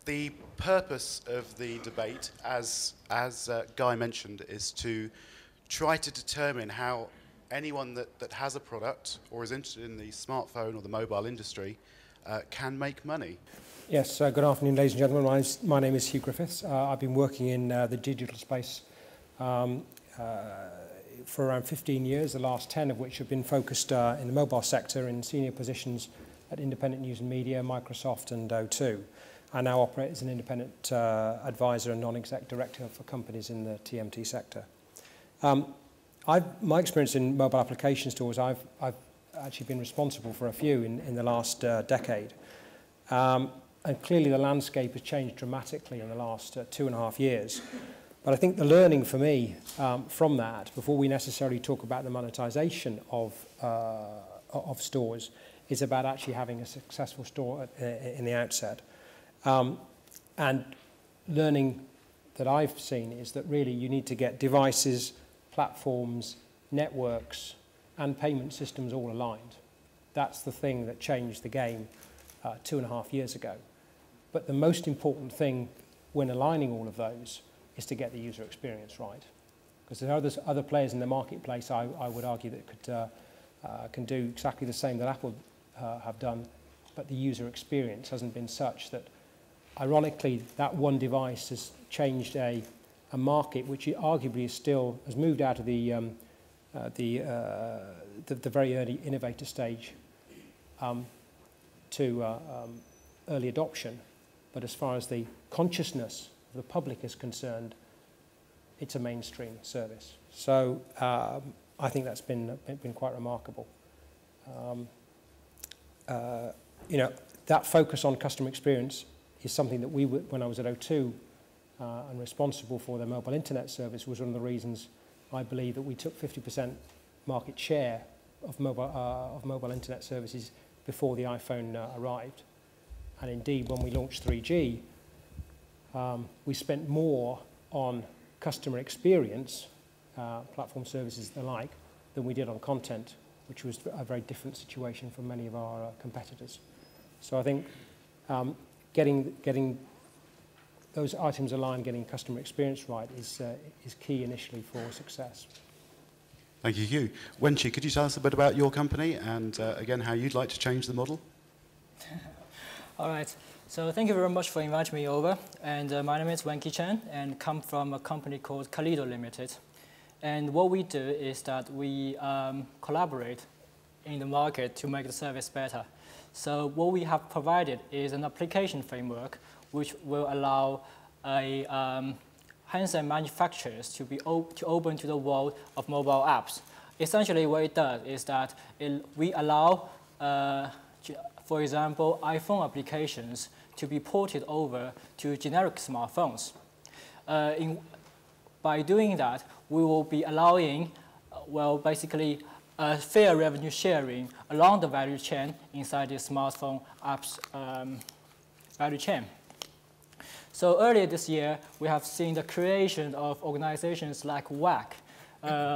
The purpose of the debate, as Guy mentioned, is to try to determine how anyone that has a product or is interested in the smartphone or the mobile industry can make money. Yes, good afternoon, ladies and gentlemen. My name is Hugh Griffiths. I've been working in the digital space for around 15 years, the last 10 of which have been focused in the mobile sector in senior positions at Independent News and Media, Microsoft and O2. I now operate as an independent advisor and non-exec director for companies in the TMT sector. My experience in mobile application stores, I've actually been responsible for a few in the last decade. And clearly the landscape has changed dramatically in the last 2.5 years. But I think the learning for me from that, before we necessarily talk about the monetization of stores, is about actually having a successful store in the outset. And learning that I've seen is that really you need to get devices, platforms, networks, and payment systems all aligned. That's the thing that changed the game 2.5 years ago. But the most important thing when aligning all of those is to get the user experience right. Because there are other players in the marketplace, I would argue, that can do exactly the same that Apple have done, but the user experience hasn't been such that, ironically, that one device has changed a market which arguably is still has moved out of the very early innovator stage to early adoption. But as far as the consciousness of the public is concerned, it's a mainstream service. So I think that's been quite remarkable. That focus on customer experience is something that when I was at O2 and responsible for their mobile internet service, was one of the reasons I believe that we took 50% market share of mobile internet services before the iPhone arrived. And indeed, when we launched 3G, we spent more on customer experience, platform services and the like, than we did on content, which was a very different situation from many of our competitors. So I think getting those items aligned, getting customer experience right is key initially for success. Thank you, Hugh. Wenqi, could you tell us a bit about your company and, again, how you'd like to change the model? All right. So thank you very much for inviting me over. And my name is Wenqi Chen and come from a company called Kaleedo Limited. And what we do is that we collaborate in the market to make the service better. So what we have provided is an application framework which will allow handset manufacturers to open to the world of mobile apps. Essentially what it does is that we allow, for example, iPhone applications to be ported over to generic smartphones. By doing that, we will be allowing, basically, fair revenue sharing along the value chain inside the smartphone apps value chain. So earlier this year, we have seen the creation of organizations like WAC,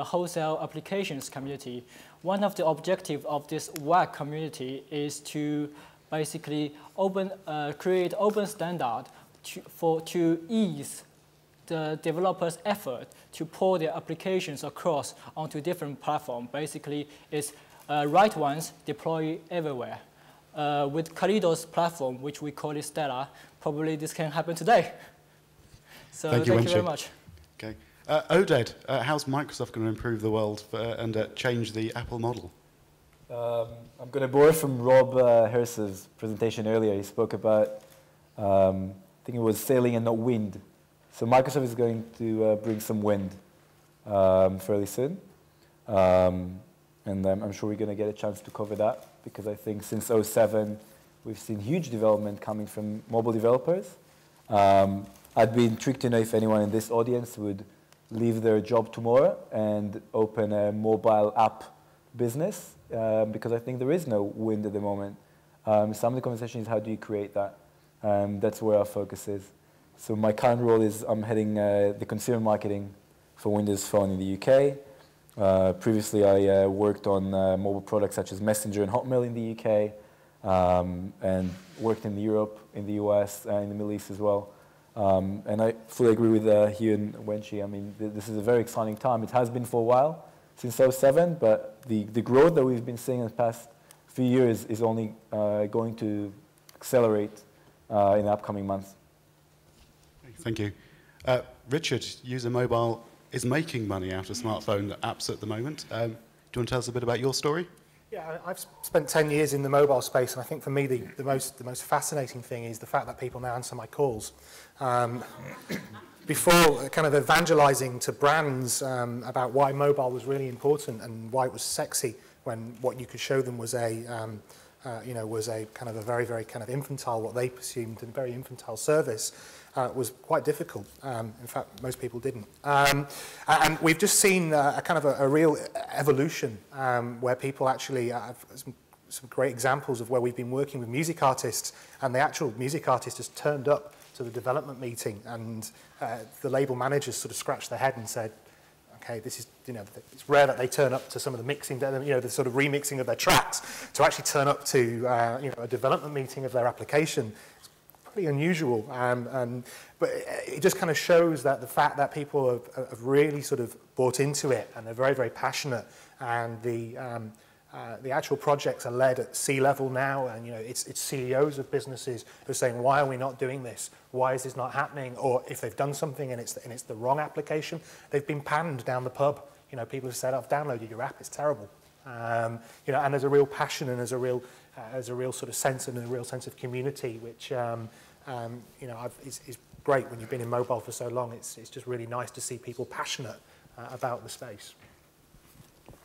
Wholesale Applications Community. One of the objectives of this WAC community is to basically create open standard to ease the developers' effort to pour their applications across onto different platforms. Basically, it's write once, deploy everywhere. With Kaleedo's platform, which we call it Stella, probably this can happen today. So thank you very much. Okay. Oded, how's Microsoft going to improve the world and change the Apple model? I'm going to borrow from Rob Harris's presentation earlier. He spoke about, I think it was sailing and not wind. So Microsoft is going to bring some wind fairly soon. And I'm sure we're going to get a chance to cover that, because I think since 2007, we've seen huge development coming from mobile developers. I'd be intrigued to know if anyone in this audience would leave their job tomorrow and open a mobile app business, because I think there is no wind at the moment. Some of the conversation is how do you create that? That's where our focus is. So my current role is I'm heading the consumer marketing for Windows Phone in the UK. Previously, I worked on mobile products such as Messenger and Hotmail in the UK. and worked in Europe, in the US, and in the Middle East as well. And I fully agree with Hugh and Wenqi. I mean, this is a very exciting time. It has been for a while, since 2007, but the growth that we've been seeing in the past few years is only going to accelerate in the upcoming months. Thank you. Richard, User Mobile is making money out of smartphone apps at the moment. Do you want to tell us a bit about your story? Yeah, I've spent 10 years in the mobile space, and I think for me the most fascinating thing is the fact that people now answer my calls. Before, kind of evangelizing to brands about why mobile was really important and why it was sexy, when what you could show them was a kind of a very, very kind of infantile, what they presumed, a very infantile service, was quite difficult. In fact, most people didn't. And we've just seen a kind of a real evolution where people actually have some great examples of where we've been working with music artists, and the actual music artist has turned up to the development meeting, and the label managers sort of scratched their head and said, okay, this is, it's rare that they turn up to some of the mixing, the sort of remixing of their tracks, to actually turn up to, a development meeting of their application. It's pretty unusual, but it just kind of shows that the fact that people have really sort of bought into it, and they're very, very passionate, and the actual projects are led at C-level now, and it's CEOs of businesses who are saying, why are we not doing this? Why is this not happening? Or if they've done something and it's the wrong application, they've been panned down the pub. People have said, I've downloaded your app, it's terrible. And there's a real passion, and there's a real sort of sense, and a real sense of community, which is great when you've been in mobile for so long. It's just really nice to see people passionate about the space.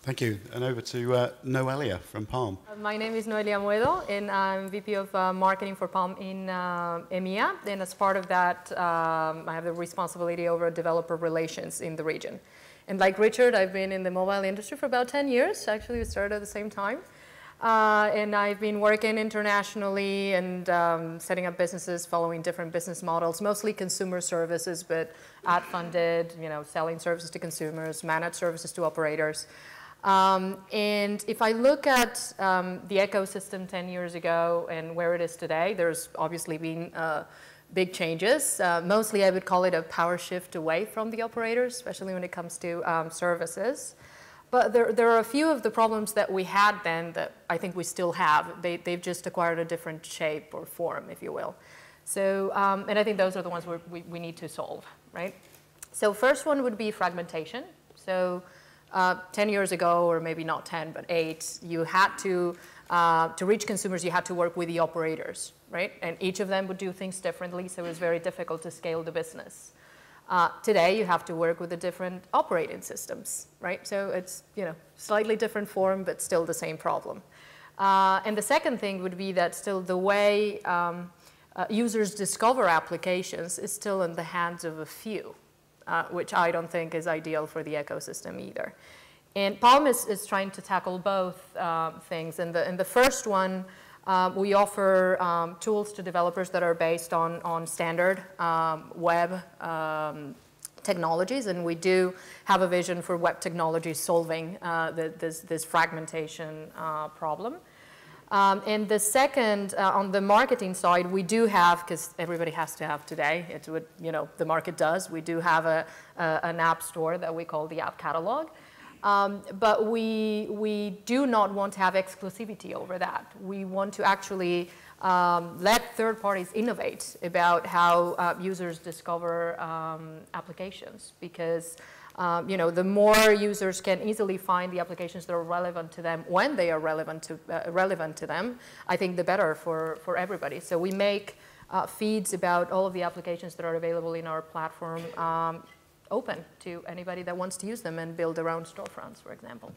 Thank you. And over to Noelia from Palm. My name is Noelia Amoedo, and I'm VP of Marketing for Palm in EMEA. And as part of that, I have the responsibility over developer relations in the region. And like Richard, I've been in the mobile industry for about 10 years. Actually, we started at the same time. And I've been working internationally and setting up businesses following different business models, mostly consumer services, but ad-funded, selling services to consumers, managed services to operators. And if I look at the ecosystem 10 years ago and where it is today, there's obviously been big changes. Mostly I would call it a power shift away from the operators, especially when it comes to services. But there are a few of the problems that we had then that I think we still have. They've just acquired a different shape or form, if you will. So, and I think those are the ones we need to solve, right? So first one would be fragmentation. So 10 years ago, or maybe not 10, but 8, you had to reach consumers, you had to work with the operators, right? And each of them would do things differently, so it was very difficult to scale the business. Today, you have to work with the different operating systems, right? So it's, slightly different form, but still the same problem. And the second thing would be that still the way users discover applications is still in the hands of a few. Which I don't think is ideal for the ecosystem either. And Palm is trying to tackle both things. In the first one, we offer tools to developers that are based on standard web technologies, and we do have a vision for web technologies solving this fragmentation problem. And the second, on the marketing side, we do have, because everybody has to have today, it's what the market does, we do have an app store that we call the app catalog. But we do not want to have exclusivity over that. We want to actually let third parties innovate about how users discover applications, because the more users can easily find the applications that are relevant to them when they are relevant to them, I think the better for everybody. So we make feeds about all of the applications that are available in our platform open to anybody that wants to use them and build their own storefronts, for example.